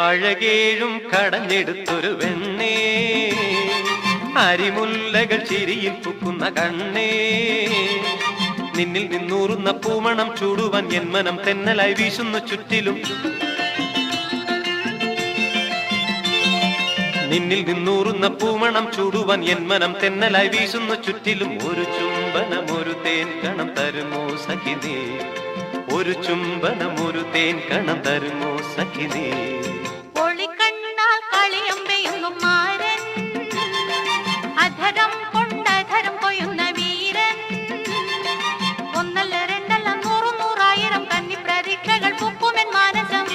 അഴകേഴും കടഞ്ഞെടുത്തൊരു വെണ്ണേ, അരിമുല്ലകൾ ചിരിയിൽ പൂക്കുന്ന കണ്ണേ, നിന്നിൽ നിന്നൂറുന്ന പൂമണം ചൂടുവാൻ എൻ മനം തെന്നലായി വീശുന്നു ചുറ്റിലും. നിന്നിൽ നിന്നൂറുന്ന പൂമണം ചൂടുവാൻ എൻ മനം തെന്നലായി വീശുന്നു ചുറ്റിലും. ഒരു ചുംബനം ഒരു തേൻ കണം തരുമോ സഖിനേ, ഒരു ചുംബനം ഒരു തേൻ കണം തരുമോ സഖിനേ. ഒളിക്കണ്ണാൽ കളിയമ്പെയ്യുന്നു മാരൻ, അധരം കൊണ്ടധരം കൊയ്യുന്ന വീരൻ. ഒന്നല്ല രണ്ടല്ല നൂറു നൂറായിരം കന്നി പ്രതീക്ഷകൾ പൂക്കുമെൻ മാനസം.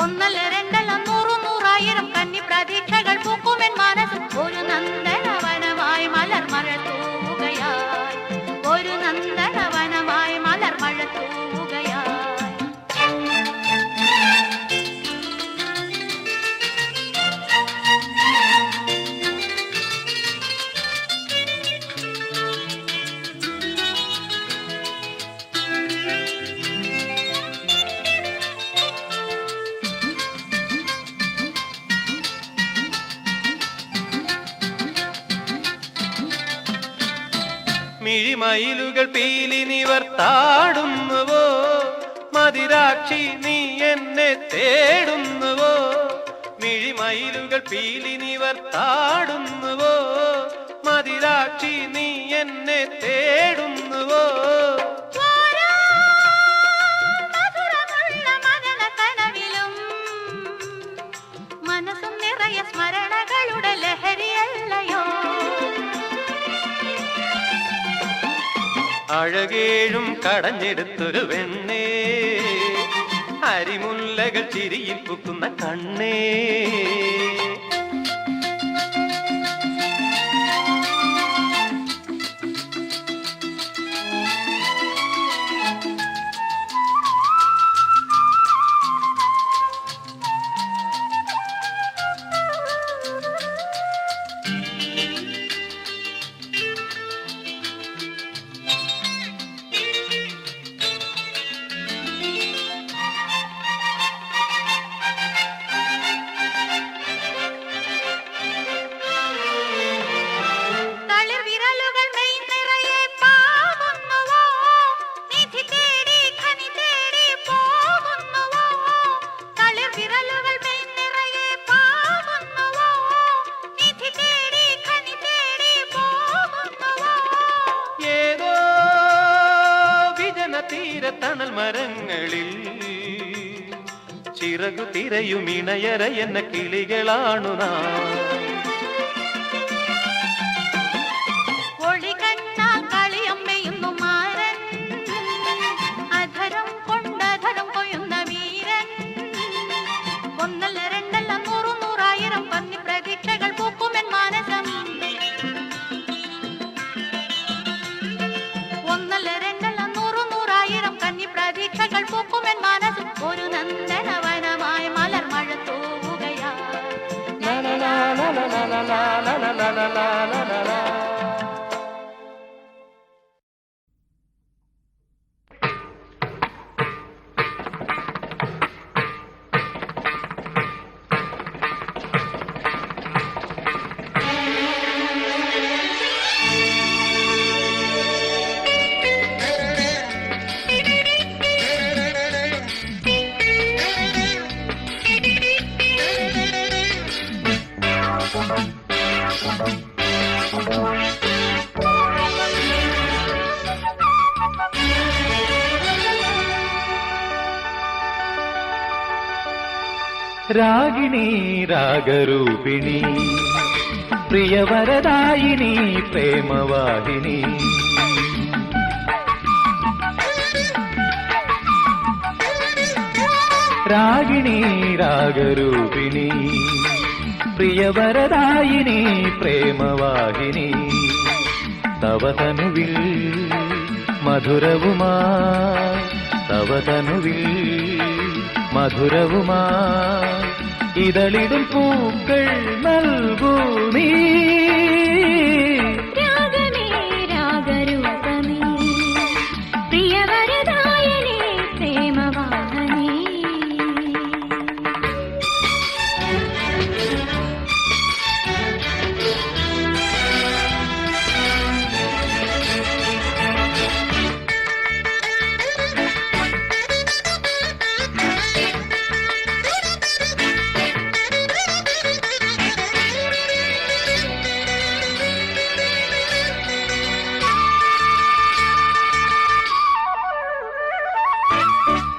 ഒന്നല്ല രണ്ടല്ല നൂറു നൂറായിരം കന്നി പ്രതീക്ഷകൾ പൂക്കുമെൻ മാനസം. ഒരു നന്ദനവനമായി മലർമഴ തൂവുകയായി, ഒരു നന്ദനവനമായി മലർമഴ തൂവുകയായി. മിഴിമയിലുകൾ പീലി നിവർത്താടുന്നുവോ, മതിരാക്ഷി നീ എന്നെ തേടുന്നുവോ. മിഴിമയിലുകൾ പീലി നിവർത്താടുന്നുവോ, മതിരാക്ഷി നീ എന്നെ തേടുന്നുവോ. മനസ്സും നിറയെ സ്മരണകളുടെ ലഹരിയല്ലയോ. അഴകേഴും കടഞ്ഞെടുത്തൊരു വെണ്ണേ, അരിമുല്ലകൾ ചിരിയിൽ പൂക്കുന്ന കണ്ണേ. തീരത്തണൽ മരങ്ങളിൽ ചിറകു തിരയും ഇണയര എന്ന കിളികളാണു നാം. ഒളികണ്ണാൽ കളിയമ്മയുന്നു മാരൻ, അധരം കൊണ്ടധരം കൊയ്യുന്ന വീരൻ. ഒന്നല്ല രണ്ടല്ല നൂറു നൂറായിരം പന്നി പ്രതീക്ഷകൾ പൂക്കുമെൻ മാനസം. ഒന്നല്ല രണ്ടല്ല നൂറു നൂറായിരം കന്നി പ്രതീക്ഷകൾ പൂക്കുമെൻ മനസ്സും. ഒരു നന്ദനവനമായി മലർമഴ തൂവുകയായി. രാഗിണി രാഗരൂപിണി പ്രിയവരദായിനി പ്രേമവാഹിനി. രാഗിണി രാഗരൂപിണി പ്രിയവരദായിനി പ്രേമവാഹിനി. തവതനുവിൽ മധുരവുമായി, തവതനുവിൽ മധുരവുമായി ഇതളിടും പൂക്കൾ നൽകൂ നീ. രാഗമേ രാഗരൂപമേ പ്രിയവരദായിനി പ്രേമ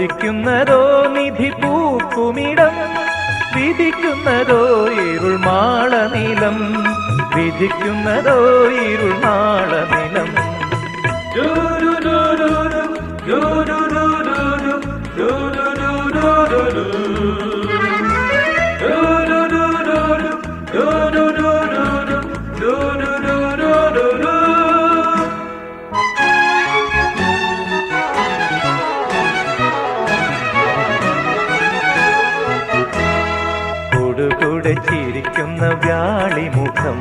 കൊതിക്കുന്നതോ നിധി പൂക്കുമിടം, വിധിക്കുന്നതോ ഇരുൾ മാളനിലം, വിധിക്കുന്നതോ ഇരുൾ മാളനിലം. കൊടുകൂടെ ചിരിക്കുന്ന വ്യാളിമുഖം,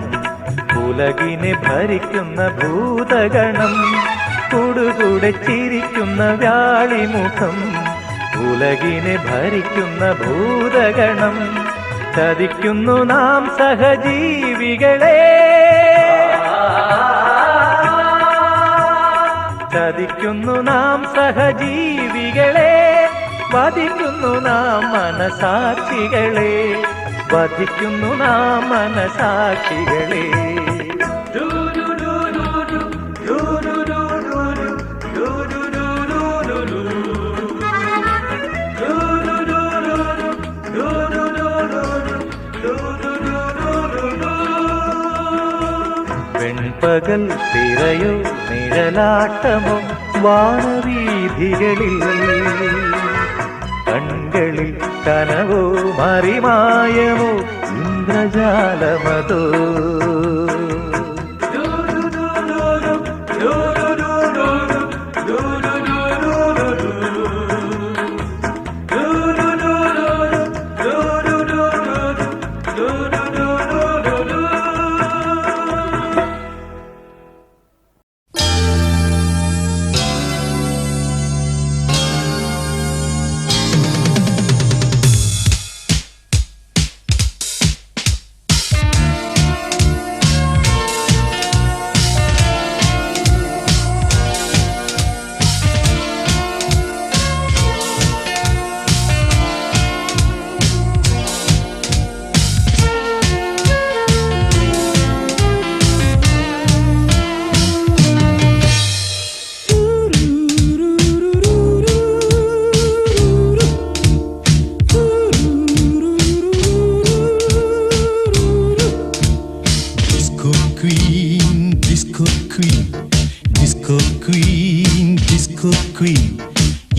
ഉലകിനെ ഭരിക്കുന്ന ഭൂതഗണം. കൊടുകൂടെ ചിരിക്കുന്ന വ്യാളിമുഖം, ഉലകിനെ ഭരിക്കുന്ന ഭൂതഗണം. ചതിക്കുന്നു നാം സഹജീവികളെ, ചതിക്കുന്നു നാം സഹജീവികളെ, വധിക്കുന്നു നാം മനസാക്ഷികളെ, വധിക്കുന്നു നാം മനസാക്ഷികളെ. വെൺപകൽ തിരയോ നിഴലാട്ടമോ വാനവീഥികളിൽ, കൺകളിൽ കനവോ മറിമായമോ ഇന്ദ്രജാലമതോ.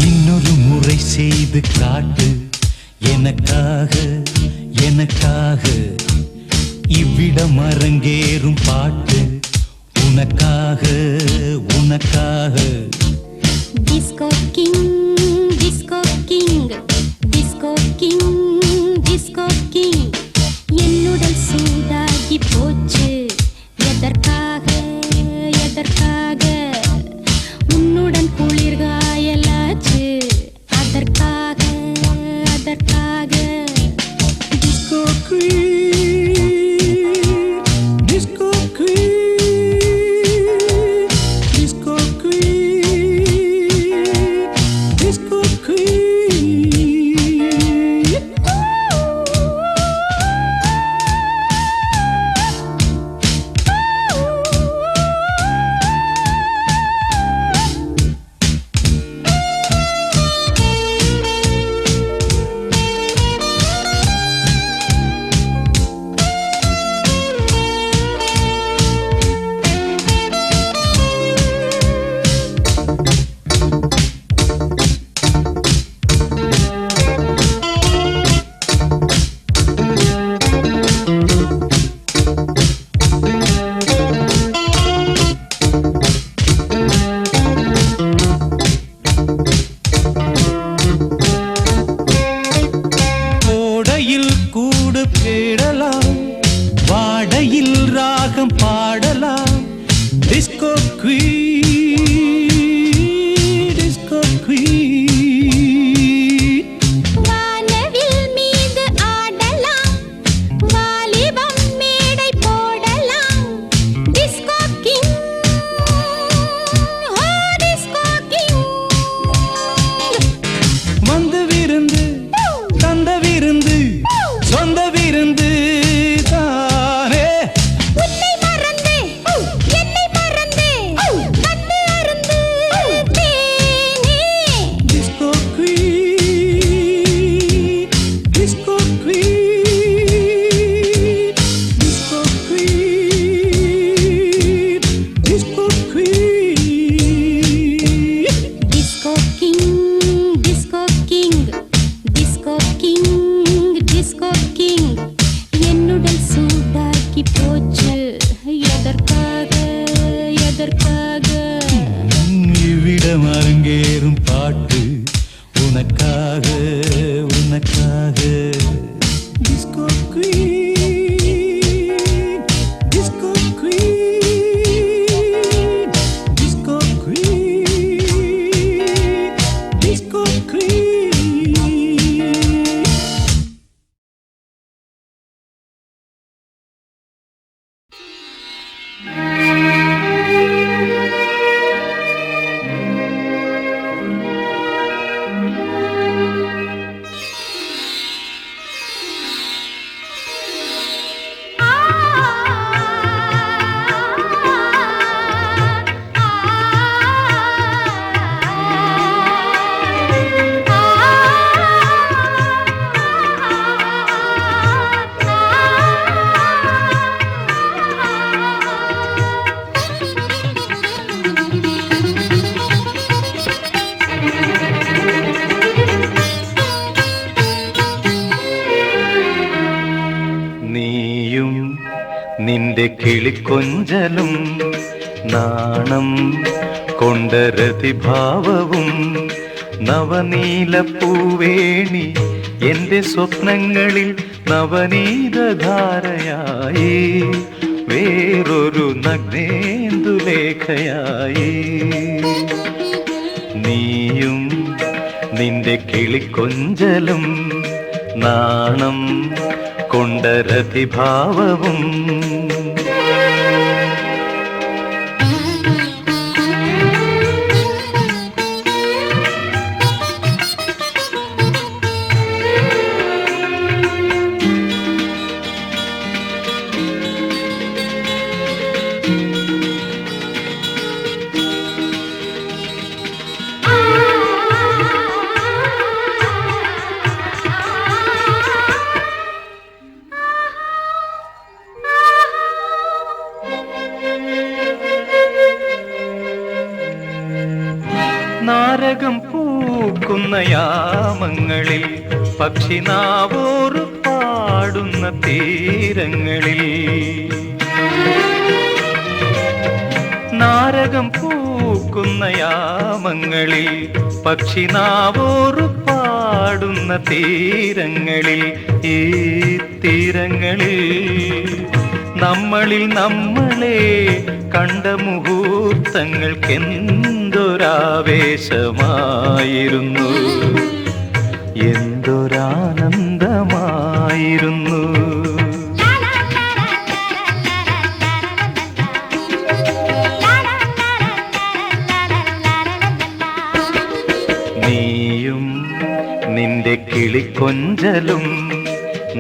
இன்னொரு முறை செய்து காட்டு எனக்காக எனக்காக, இவ்விடம் அரங்கேறும் பாட்டு உனக்காக உனக்காக. Disco king disco king disco king disco king, என்னுடல் சூடாகி போச்சு எதற்காக எதற்காக, உன்னுடன் குளிர்காயலாச்சு அதற்காக அதற்காக. Disco queen disco queen disco queen நித்தம் அரங்கேறும் பாட்டு உனக்காக உனக்காக disco queen disco queen disco queen disco queen നീയും നിന്റെ കിളിക്കൊഞ്ചലും നാണം കൊണ്ട രതിഭാവവും നവനീലപ്പൂവേണി എന്റെ സ്വപ്നങ്ങളിൽ നവനീതധാരയായി വേറൊരു നഗ്നേന്ദുലേഖയായി നീയും നിന്റെ കിളിക്കൊഞ്ചലും നാണം കൊണ്ട രതിഭാവവും നാരകം പൂക്കുന്ന യാമങ്ങളിൽ പക്ഷിനാവോറ് പാടുന്ന തീരങ്ങളിൽ നാരകം പൂക്കുന്ന യാമങ്ങളിൽ പക്ഷിനാവോറ് പാടുന്ന തീരങ്ങളിൽ ഈ തീരങ്ങളിൽ നമ്മളിൽ നമ്മളെ കണ്ട മുഹൂർത്തങ്ങൾക്കെന്തൊരാവേശമായിരുന്നു എന്തൊരാനന്ദമായിരുന്നു നീയും നിന്റെ കിളിക്കൊഞ്ചലും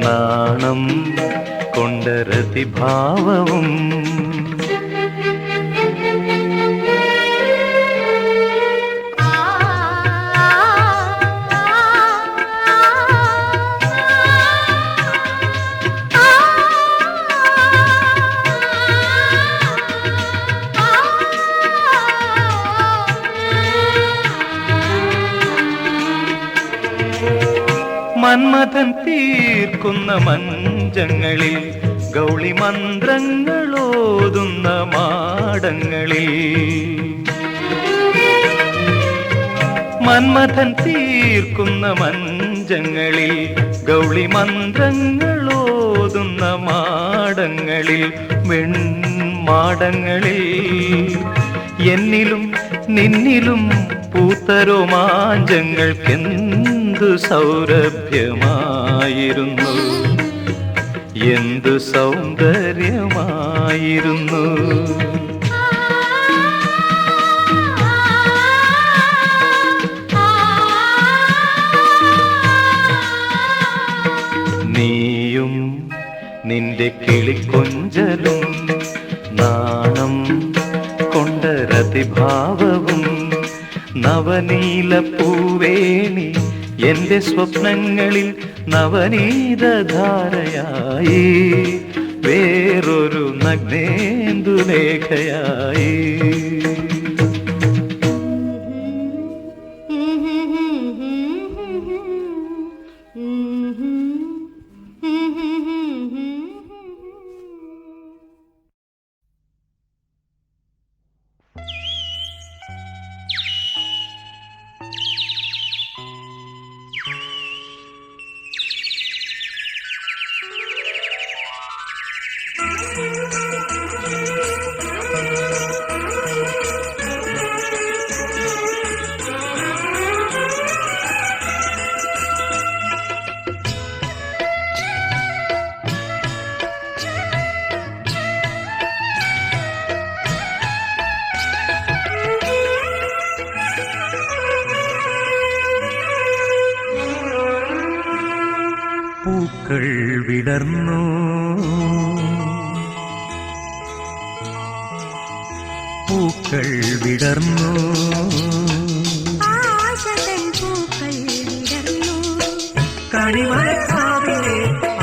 നാണം കൊണ്ട രതിഭാവവും മന്മഥൻ തീർക്കുന്ന മഞ്ചങ്ങളിൽ ഗൗളി മന്ത്രങ്ങളോതുന്ന മാടങ്ങളിൽ മന്മഥൻ തീർക്കുന്ന മഞ്ചങ്ങളിൽ ഗൗളി മന്ത്രങ്ങളോതുന്ന മാടങ്ങളിൽ വെൺമാടങ്ങളിൽ എന്നിലും നിന്നിലും പൂത്തരോമാഞ്ചങ്ങൾക്കെന്തു സൗരഭ്യമായിരുന്നു എന്തു സൗന്ദര്യമായിരുന്നു നീയും നിന്റെ കിളിക്കൊഞ്ചലും നാണം കൊണ്ട രതിഭാവവും നവനീലപ്പൂവേണി എന്റെ സ്വപ്നങ്ങളിൽ നവനീതധാരയായി വേറൊരു നഗ്നേന്ദുലേഖയായി പൂക്കൾ വിടർന്നു പൂക്കൾ വിടർന്നു ആശതൻ പൂക്കൾ വിടർന്നു കണിമരക്കാവിലെ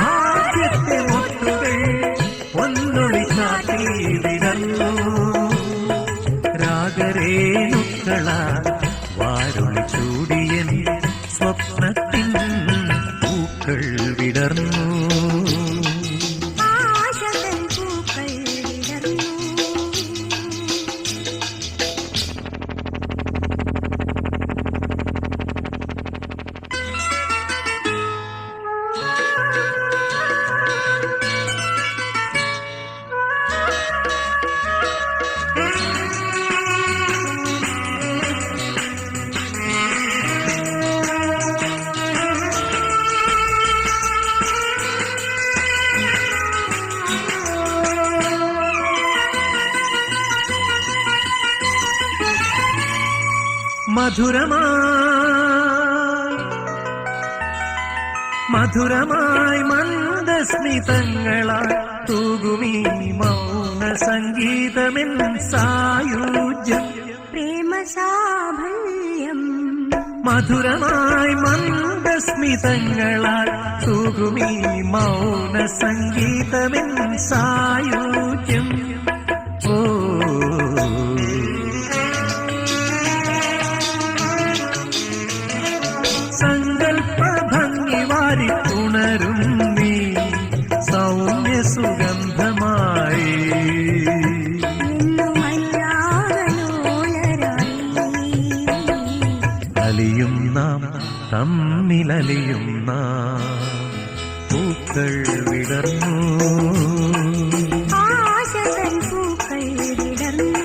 ആദ്യത്തെ മുട്ടുകൾ ഒന്നൊളി കാട്ടി വിടർന്നു രാഗരേണുക്കളാ വാരുളി ചൂടിയൻ സ്വപ്നത്തിൻ പൂക്കൾ വിടർന്നു ആശതൻ പൂക്കൾ വിടർന്നു മധുരമായി മന്ദസ്മിതങ്ങളാൽ തൂകുമീ മൗന സംഗീതമെൻ സായുജ്യം പ്രേമ സാഫല്യം മധുരമായി മന്ദസ്മിതങ്ങളാൽ തൂകുമീ മൗന സംഗീതമെൻ സായുജ്യം ഓ സങ്കൽപ്പഭംഗി വാരി ഉണരും നീ സൗമ്യ സുഗന്ധമായി അലിയും നാം തമ്മിലലിയും നാം പൂക്കൾ വിടർന്നു ആശതൻ പൂക്കൾ വിടർന്നു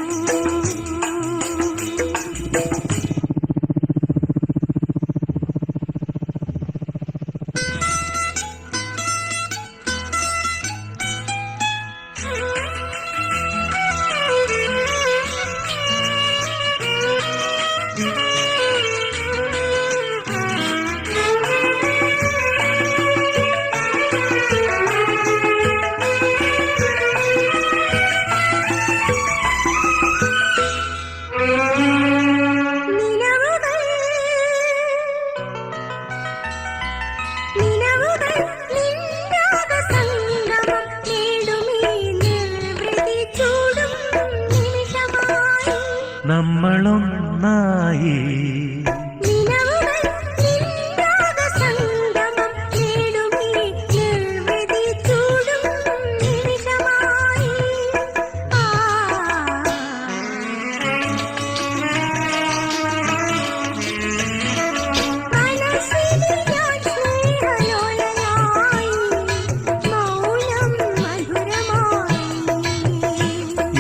നമ്മളൊന്നായി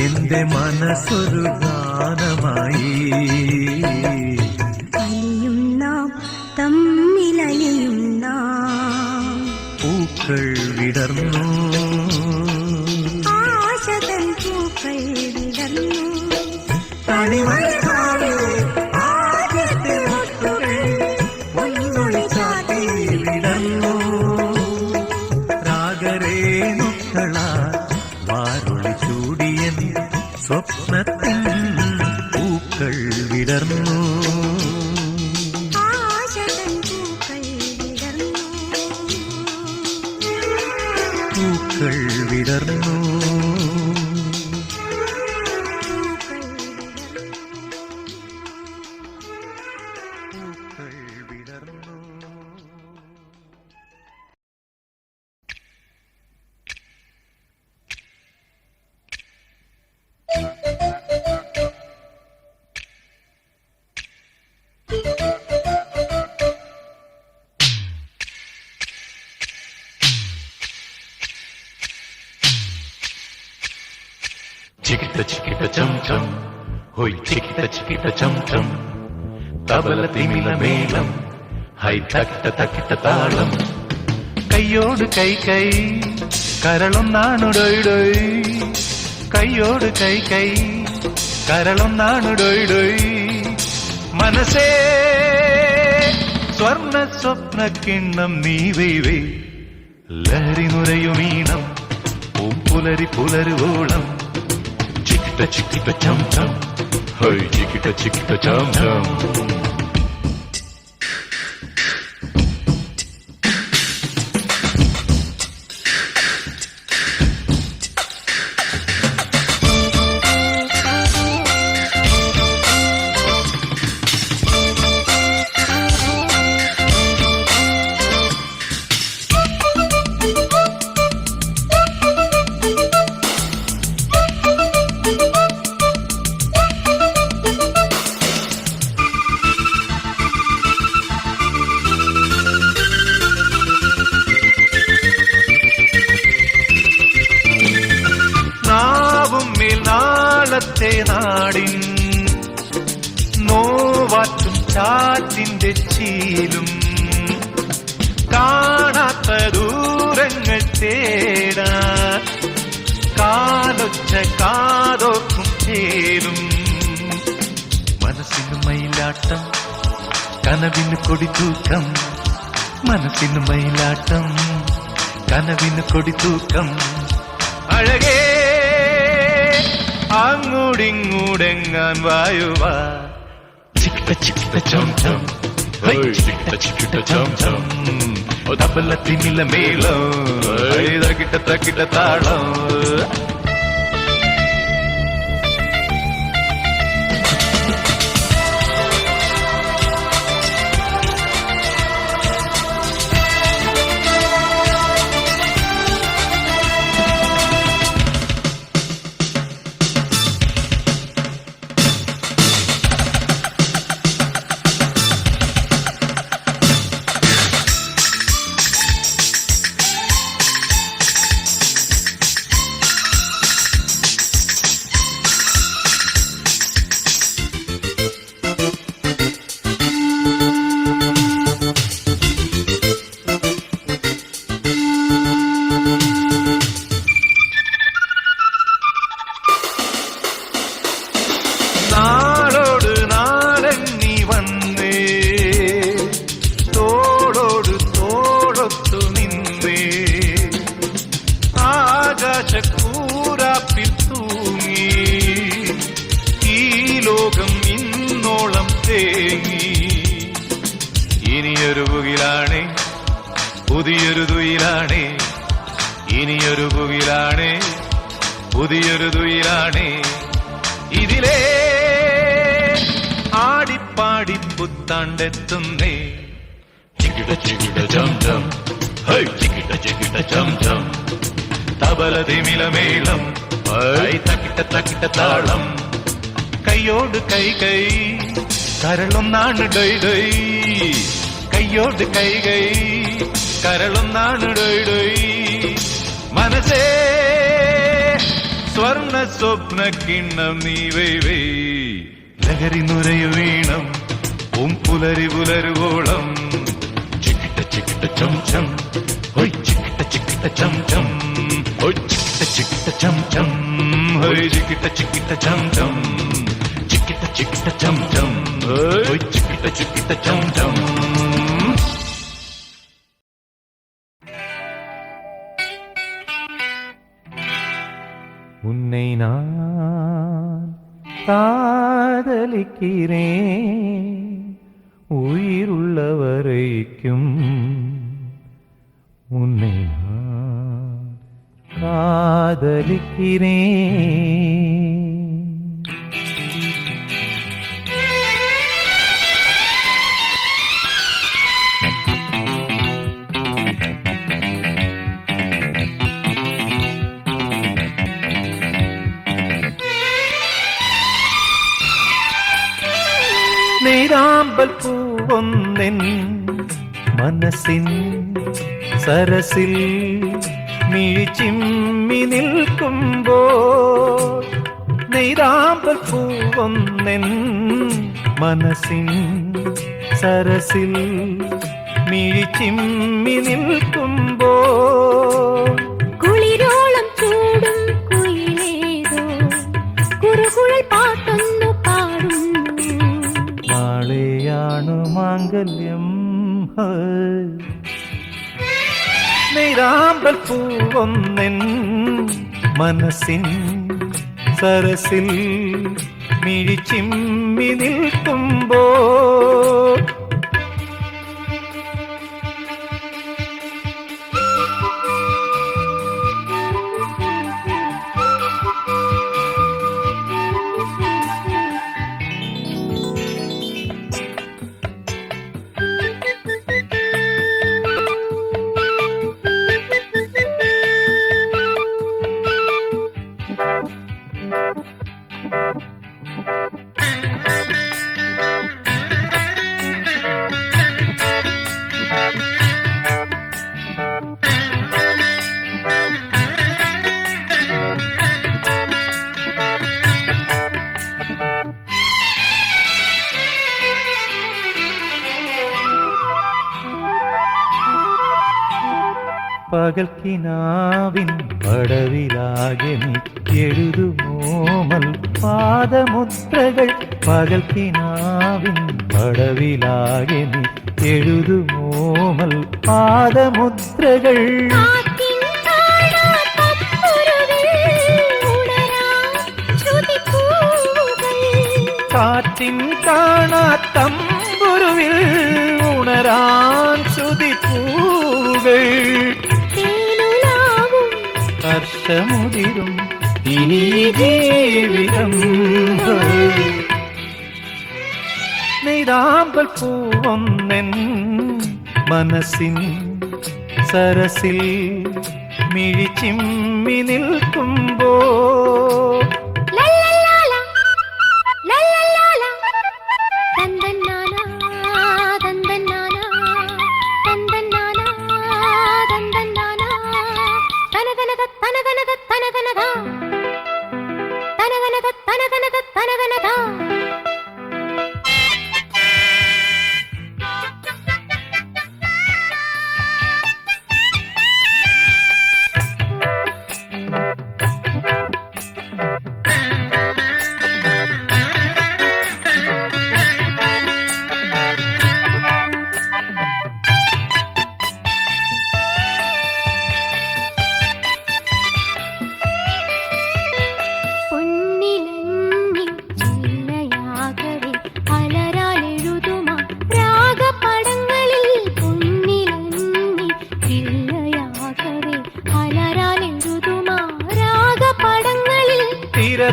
എന്റെ മനസ്സൊരു ഗാനമായി അലിയും നാം തമ്മിലലിയും നാം പൂക്കൾ വിടർന്നു ആശതൻ പൂക്കൾ വിടർന്നു കണിമരക്കാവിലെ ആദ്യത്തെ മുട്ടുകൾ ഒന്നൊളി ചാട്ടി വിടർന്നു രാഗരേണുക്കളാ വാരുളി ചൂടിയൻ സ്വപ്നത്തിൻ പൂക്കൾ വിടർന്നു ആശതൻ പൂക്കൾ വിടർന്നു പൂക്കൾ വിടർന്നു പൂക്കൾ വിടർന്നു ചിക്കിട്ട ചിക്കിട്ട ചം ചം ഹോയ് ചിക്കിട്ട ചം ചം തബല തിമില മേളം ഹൈ തക്കിട്ട താളം കയ്യോട് കൈ കൈ കരളൊന്നാണുടൊയ്ടൊയ് കയ്യോട് കൈ കൈ കരളൊന്നാണുടൊയ്ടൊയ് മനസ്സേ സ്വർണ്ണ സ്വപ്ന കിണ്ണം നീ വൈ ലഹരി നുരയുമീണം പുലരി പുലരുവോളം ചിക്കിട്ട ചിക്കിട്ട ചം ചം ഹൈ ചിക്കിട്ട ചിക്കിട്ട ചം ചം നാടിൻ നോവാറ്റും ചാറ്റിന്റെ ചീലും കാണാത്ത ദൂരങ്ങൾ തേടാൻ കാലൊച്ച കാതോക്കും ചേരും മനസ്സിന് മയിലാട്ടം കനവിന് കൊടിത്തൂക്കം മനസ്സിന് മയിലാട്ടം കനവിന് കൊടിത്തൂക്കം അഴകേ അങ്ങോടിങ്ങൂടെങ്ങാൻ വായുവാ ചിക്കിട്ട ചിക്കിട്ട ചം ചം ചിക്കിട്ട ചിക്കിട്ട ചം ചം തബലത്തിനില മേളം തകിട്ട തകിട്ട താളം നാളോട് നാളെണ്ണി വന്നേ തോളോട് തോളൊത്തു നിന്നേ ആകാശക്കൂരാപ്പിൽ തൂങ്ങി ഈ ലോകം ഇന്നോളം തേങ്ങി ഇനിയൊരു പുകിലാണേ പുതിയൊരു തുയിലാണേ ഇനിയൊരു പുകിലാണേ പുതിയൊരു തുയിലാണേ ഇതിലേ ആടിപ്പാടി പുത്താണ്ടെത്തുന്നേ ചിക്കിട ചിക്കിട ചം ചം ഹൈ ചിക്കിട ചിക്കിട ചം ചം തബല തിമിലമേളം ഹൈ തക്കിട്ട തക്കിട്ട താളം കൈയോട് കൈ കൈ കരളൊന്നാണ് ഡൈ ഡൈ കൈയോട് കൈ കൈ കരളൊന്നാണ് ഡൈ ഡൈ മനസ്സേ സ്വർണ്ണ സ്വപ്ന കിണ്ണം നീ വൈവൈ ലഹരി നുരയു വീണം പുലരി പുലരുവോളം ചിക്കിട്ട ചിക്കിട്ട ചം ചം ഹൊയ് ചിക്കിട്ട ചിക്കിട്ട ചം ചം ഹൊയ് ചിക്കിട്ട ചിക്കിട്ട ചം ചം ഹൊയ് ചിക്കിട്ട ചിക്കിട്ട ചം ചം ചിക്കിട്ട ചിക്കിട്ട ചം ചം ഹൊയ് ചിക്കിട്ട ചിക്കിട്ട ചം ചം உன்னை நான் காதலிக்கிறேன் உயிருள்ள வரைக்கும் உன்னை நான் காதலிக்கிறேன் നീരാമ്പൽ പൂവൊന്നെൻ മനസ്സിൻ സരസിൽ മിഴിച്ചിമ്മി നിൽക്കുമ്പോൾ നീരാമ്പൽ പൂവൊന്നെൻ മനസ്സിൻ സരസിൽ മിഴിച്ചിമ്മി നിൽക്കുമ്പോൾ കുളിരോളം ചൂടും കുയിലേതോ കുറുകുഴൽ പാട്ടൊന്നു പാടുന്നു നാളെയാണു മാംഗല്യം നീരാമ്പൽ പൂവൊന്നെൻ മനസ്സിൻ സരസിൽ മിഴിച്ചിമ്മി നിൽക്കുമ്പോ പകൽക്കിനാവിൻ പടവിലാകെ നീ എഴുതുമോമൽ പാദമുദ്രകൾ പകൽക്കിനാവിൻ പടവിലാകെ നീ എഴുതുമോമൽ പാദമുദ്രകൾ കാറ്റിൻ കാണാത്തമ്പുരുവിൽ ഉണരാൻ ശ്രുതിപ്പൂകൾ ഹർഷമുതിരും ഇനി ജീവിതം നീരാമ്പൽ പൂവൊന്നെൻ മനസ്സിൻ സരസിൽ മിഴിച്ചിമ്മി നിൽക്കുമ്പോ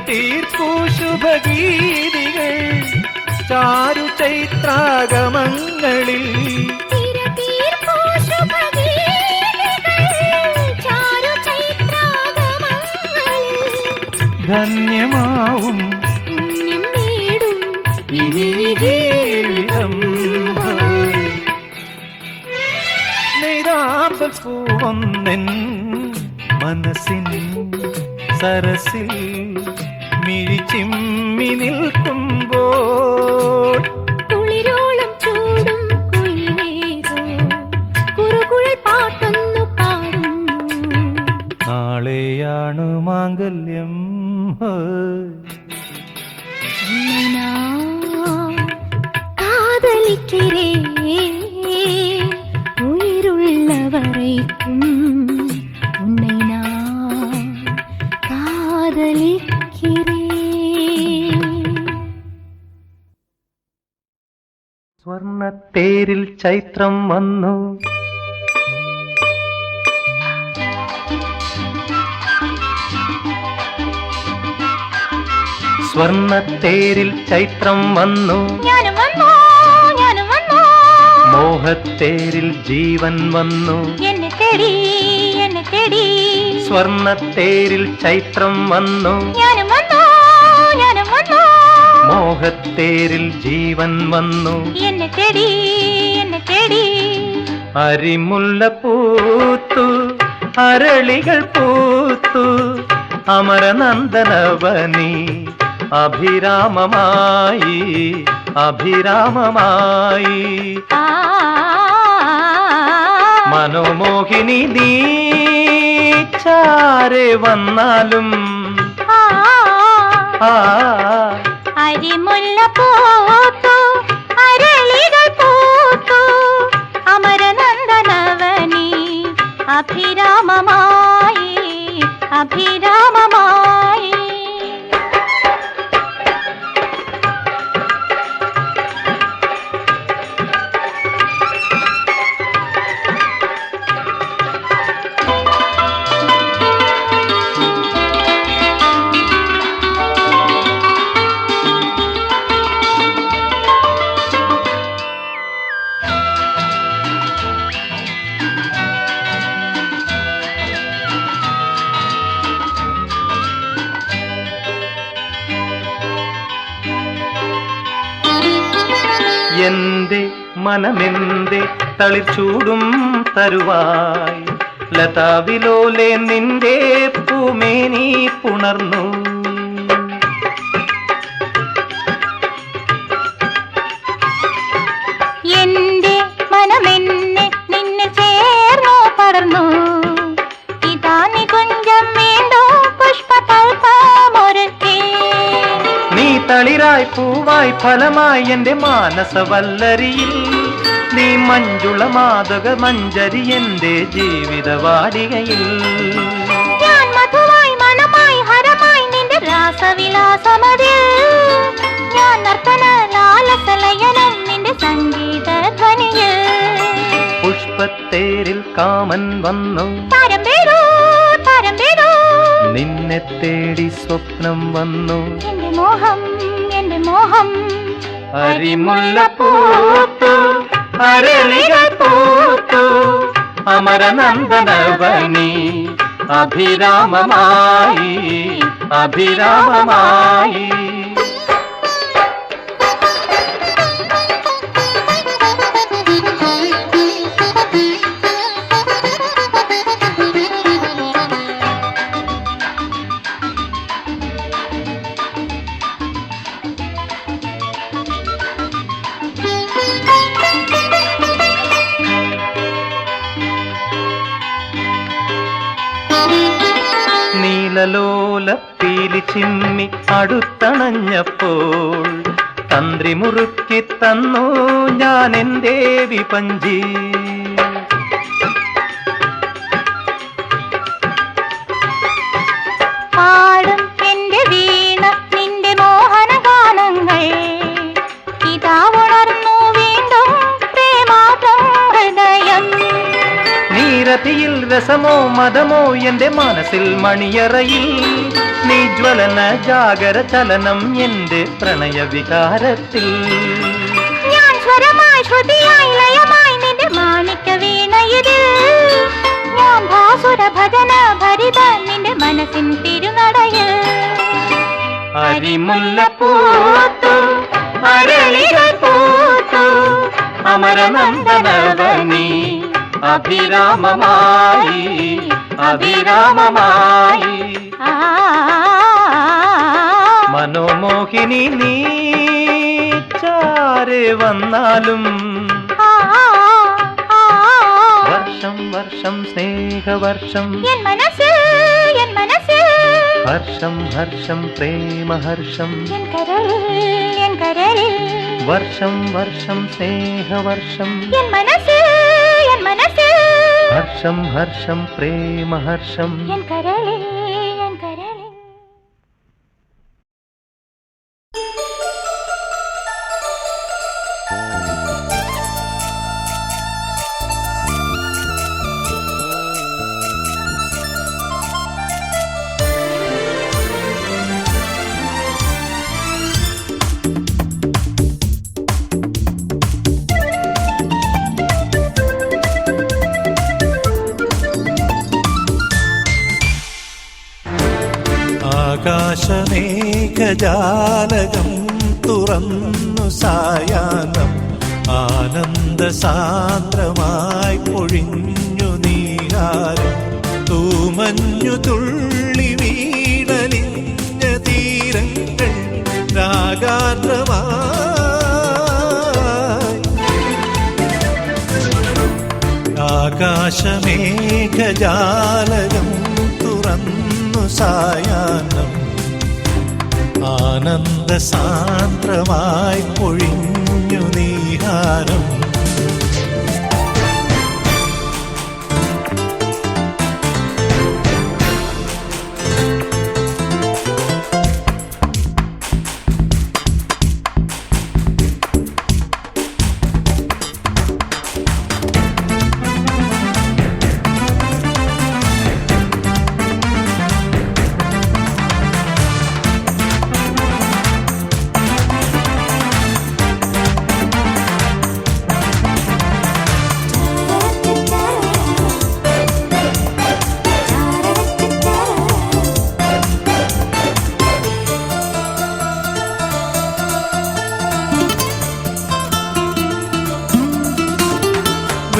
തീർപ്പൂ ശുഭഗീതികൾ ചാരു ചൈത്രാഗമങ്ങളിൽ ധന്യമാവും ഇനി ജീവിതം നീരാമ്പൽ പൂവൊന്നെൻ മനസ്സിൻ സരസിൽ മിഴിച്ചിമ്മി നിൽക്കുമ്പോൾ കുളിരോളം ചൂടും കുയിലേതോ കുറുകുഴൽ പാട്ടൊന്നു പാടുന്നു നാളെയാണു മാംഗല്യം കാതലിക്കരേ ഉயிருള്ളവരേക്കും ഉன்னை நான் കാതലിക്കരേ. സ്വർണ്ണത്തേരിൽ ചൈത്രം വന്നു സ്വർണ്ണത്തേരിൽ ചൈത്രം വന്നു ഞാനും വന്നു ഞാനും വന്നു മോഹത്തേരിൽ ജീവൻ വന്നു എന്നെ തേടി എന്നെ തേടി സ്വർണ്ണത്തേരിൽ ചൈത്രം വന്നു ഞാനും വന്നു ഞാനും വന്നു മോഹത്തേരിൽ ജീവൻ വന്നു എന്നെ തേടി എന്നെ തേടി അരിമുല്ല പൂത്തു അരളികൾ പൂത്തു അമരനന്ദനവനി അഭിരാമമായി അഭിരാമമായി മനോമോഹിനി നീ ചാരെ വന്നാലും അരിമുല്ല പൂത്തു അരളികൾ പൂത്തു അമരനന്ദനവനി അഭിരാമമായി അഭിരാമമായി. എന്റെ മനമെന്റെ തളിർച്ചൂടും തരുവായി ലതാവിലോലെ നിന്റെ പൂമേനി പുണർന്നു. എന്റെ മനമെന്നെ നിന്നെ ചേർന്നു പടർന്നു. ഇതാ നികുഞ്ചം വീണ്ടും പുഷ്പകൽപ്പമൊരുക്കി. നീ തളിരായി പൂവായി ഫലമായി എന്റെ മാനസവല്ലരിയിൽ. നീ മഞ്ജുള മാതക മഞ്ജരി എന്റെ ജീവിതവാടികയിൽ. ഞാൻ മധുവായി മണമായി ഹരമായി നിന്റെ രാസവിലാസമതിൽ. ഞാൻ നർത്തന ലാലസലയനം നിന്റെ സംഗീത ധ്വനിയിൽ. പുഷ്പത്തേരിൽ കാമൻ വന്നു താരം വീണു താരം വീണു. നിന്നെ തേടി സ്വപ്നം വന്നു. എന്റെ മോഹം എന്റെ മോഹം. അരിമുല്ല പൂത്തു അരളികൾ പൂത്തു അമരനന്ദനവനി അഭിരാമമായി അഭിരാമമായി. നീലലോല പീലി ചിമ്മി അടുത്തണഞ്ഞപ്പോൾ തന്ത്രി മുറുക്കി തന്നു ഞാൻ എന്റെ വിപഞ്ചി. പാടും എന്റെ വീണ നിന്റെ മോഹന ഗാനങ്ങൾ. ഇതാ ഉണർന്നു വീണ്ടും പ്രേമാതം ഹൃദയം. നീരതിയിൽ രസമോ മതമോ എന്റെ മനസ്സിൽ മണിയറയിൽ. നീ ജ്വലന ജാഗര ചലനം എന്റെ പ്രണയവികാരത്തിൽ. ഞാൻ സ്വരമായി ശ്രുതിയായി ലയമായി നിന്റെ മാണിക്യ വീണയിതിൽ. ഞാൻ ഭാസുര ഭജന ഭരിത നിന്റെ മനസ്സിൻ തിരുനടയിൽ. അരിമുല്ല പൂത്തു അരളികൾ പൂത്തു അമരനന്ദനവനി അഭിരാമമായി അഭിരാമമായി. മനോമോഹിനി നീ ചാരെ വന്നാലും വർഷം വർഷം സ്നേഹവർഷം എൻ മനസ്സിൽ എൻ മനസ്സിൽ. ഹർഷം ഹർഷം പ്രേമഹർഷം എൻ കരളിൽ എൻ കരളിൽ. വർഷം വർഷം സ്നേഹവർഷം എൻ മനസ്സിൽ എൻ മനസ്സിൽ. ഹർഷം ഹർഷം പ്രേമഹർഷം എൻ കരളിൽ എൻ കരളിൽ. ആകാശമേഘജാലകം തുറന്നു സായാഹ്നം ആനന്ദസാന്ദ്രമായി പൊഴിഞ്ഞു നീരാരം. തൂമഞ്ഞു തുള്ളി വീണലിഞ്ഞ തീരങ്ങൾ രാഗാർദ്രമായി. ആകാശമേഘജാലകം തുറന്നു സായാഹ്നം ആനന്ദസാന്ദ്രമായി പൊഴിഞ്ഞു നീഹാരം.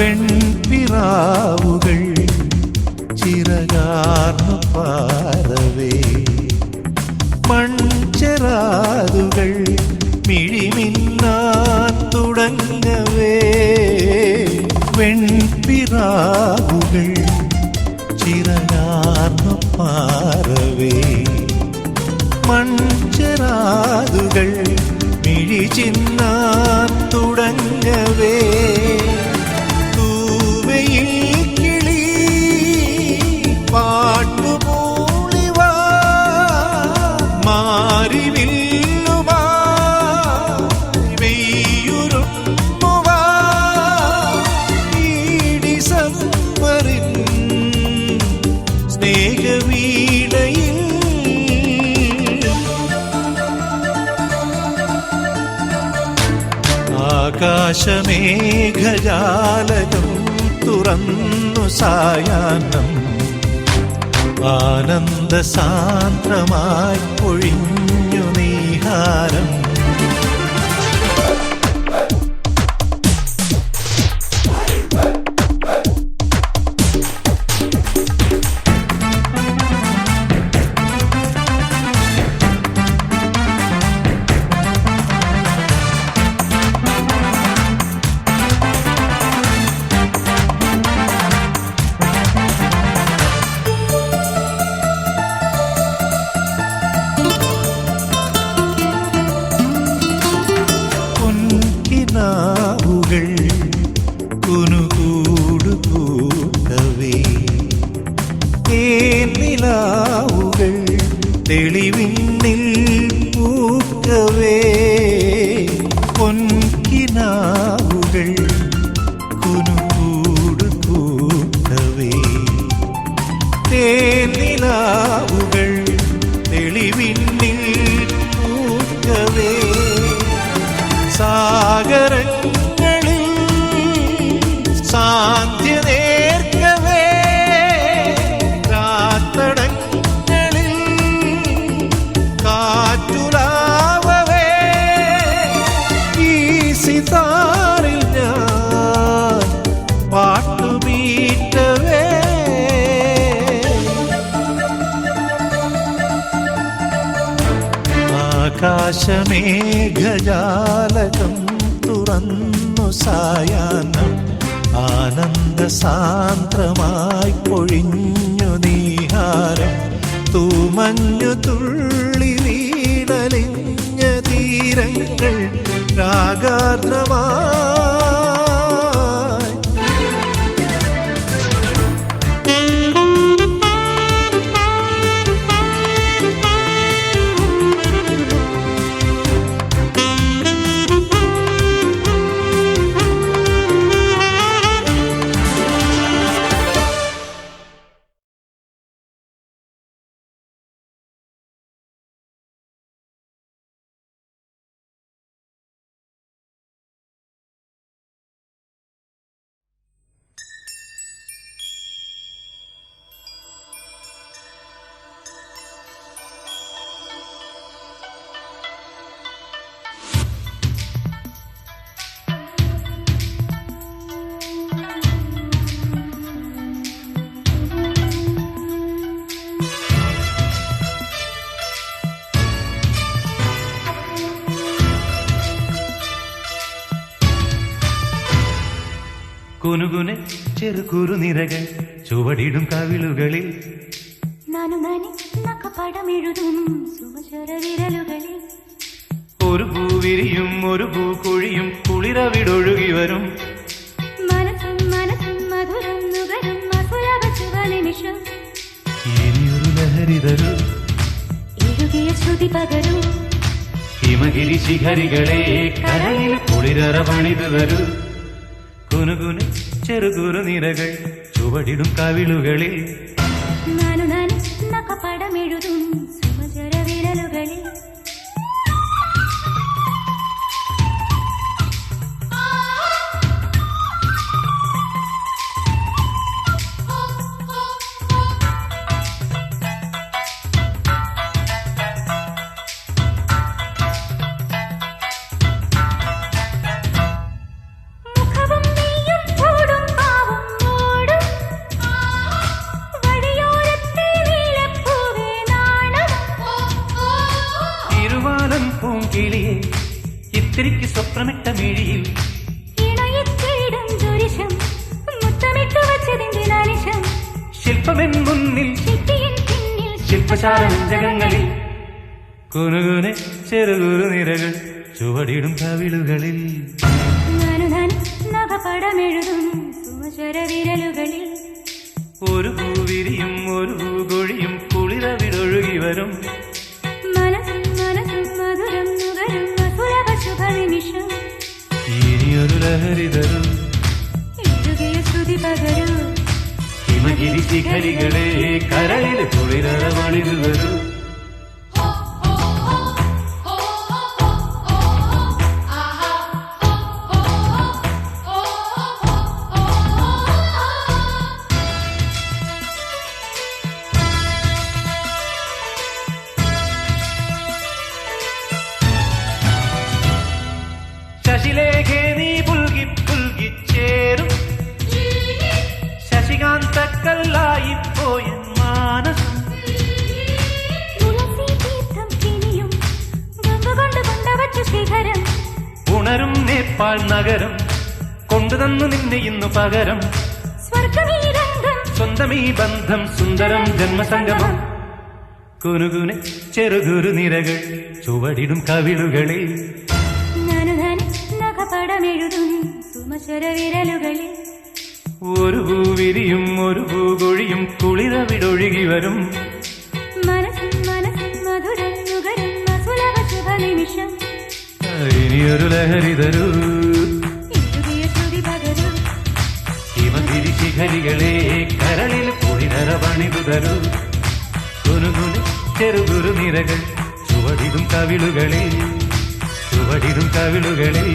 വെൺപിറാവുകൾ ചിറകാർന്നു പാറവേ മൺചെറാതുകൾ മിഴിമിന്നാൻ തുടങ്ങവേ വെൺപിറാവുകൾ ചിറകാർന്നു പാറവേ മൺചെറാതുകൾ മിഴിചിന്നാൻ തുടങ്ങവേ തൂവയിൽ കിളി പാട്ടുമൂളിവാ മാറിവില്ലുമായി വെയ്യുരുമ്മുവാ ഈ ഡിസംബറിൻ സ്നേഹവീണയിൽ ആകാശമേഘജാലകം തുറന്നു സായാഹ്നം ആനന്ദസാന്ദ്രമായി പൊഴിഞ്ഞു നീഹാരം പൊൻകിനാവുകൾ കുനുകൂടു കൂട്ടവേ തേനിലാവുകൾ തെളിവിണ്ണിൽ പൂക്കവേ പൊൻകിനാവുകൾ കുനുകൂടു കൂട്ടവേ തേനിലാവുകൾ തെളിവിണ്ണിൽ പൂക്കവേ സാഗരങ്ങളിൽ സാന്ധ്യ നേർക്കവേ രാത്തടങ്ങളിൽ കാറ്റുലാവവേ ഈ സിതാറിൽ ഞാൻ പാട്ടുമീറ്റവേ ആകാശമേഘജാലകം തുറന്നു സായാഹ്നം ആനന്ദസാന്ദ്രമായി പൊഴിഞ്ഞു നീഹാരം തൂമഞ്ഞു തുള്ളി വീടലിഞ്ഞ തീരങ്ങൾ രാഗാർദ്രമായി കുനുകുനെ ചെറുകുറുനിരകൾ ചുവടിടും കവിളുകളിൽ ನಾನು പടമെഴുതും സുമചര വിരലുകളിൽ ഒരു പൂവിരിയും ഒരു പൂക്കൊഴിയും കുളിരവിടൊഴുകി വരും മനസ്സും മനസ്സും മധുരം നുകരും മധുരവ ശുഭനിമിഷം ഇനിയൊരു ലഹരി തരൂ എഴുതിയ ശ്രുതി പകരൂ ഹിമഗിരി ശിഖരികളെ കരളിൽ കുളിരറ പണിതു വരൂ കുനുകുനെ ചെറുകുറുനിരകൾ ചുവടിടും കവിളുകളിൽ ನಾನು പടമെഴുതും സുമചര വിരലുകളിൽ മുഖവും നീയും ചൂടും എൻ മുന്നിൽ ചിട്ടിയിൻ പിന്നിൽ ശില്പശാല നെഞ്ചകങ്ങളിൽ കുനുകുനെ ചെറുകുറു നിരകൾ ചുവടിടും കവിളുകളിൽ നാനുനാൻ നഖപടമെഴുതും സുമചര വിരലുകളിൽ ഒരു പൂവിരിയും ഒരു പൂകൊഴിയും കുളിരവിടൊഴുകി വരും മനസ്സും മനസ്സും മധുരം നുകരും അസുലഭ ശുഭനിമിഷം ഇനിയൊരു ലഹരി തരും എഴുകിയ ശ്രുതി പകരൂ ഹിമഗിരി ശിഖരികളെ കരളിൽ കുളിരമണിതു വരൂ ശശിലേഖേ നീ പുൽകി പുൽകി ചേരും ശശികാന്തക്കല്ലായി പോയ മാനസം തുളസി തീർത്ഥം കിനിയും ഗംഗകൊണ്ട് കൊണ്ടവച്ച ശിഖരം ഉണരും നേപ്പാൾ നഗരം കൊണ്ടുതന്നു നിന്നെ ഇന്നു പകരം സ്വർഗമീ രംഗം സ്വന്തമീ ബന്ധം സുന്ദരം ജന്മസംഗമം കുനുകുനെ ചെറുകുരു നിരകൾ ചുവടിടും കവിളുകളിൽ നാനുനാൻ നഖപടമെഴുതും സുമചര വിരലുകളിൽ ഒരു പൂവിരിയും ഒരു പൂകൊഴിയും കുളിരവിടൊഴുകി വരും മനസ്സും മനസ്സും മധുരം നുകരും അസുലഭ ശുഭനിമിഷം ഇനിയൊരു ലഹരി തരൂ എഴുകിയ ശ്രുതി പകരൂ ഹിമഗിരി ശിഖരികളെ കരളിൽ കുളിരപണിതു തരൂ കുനുകുന് ചെറുകുരു നിരകൾ ചുവടിടും കവിളുകളിൽ ചുവടിടും കവിളുകളിൽ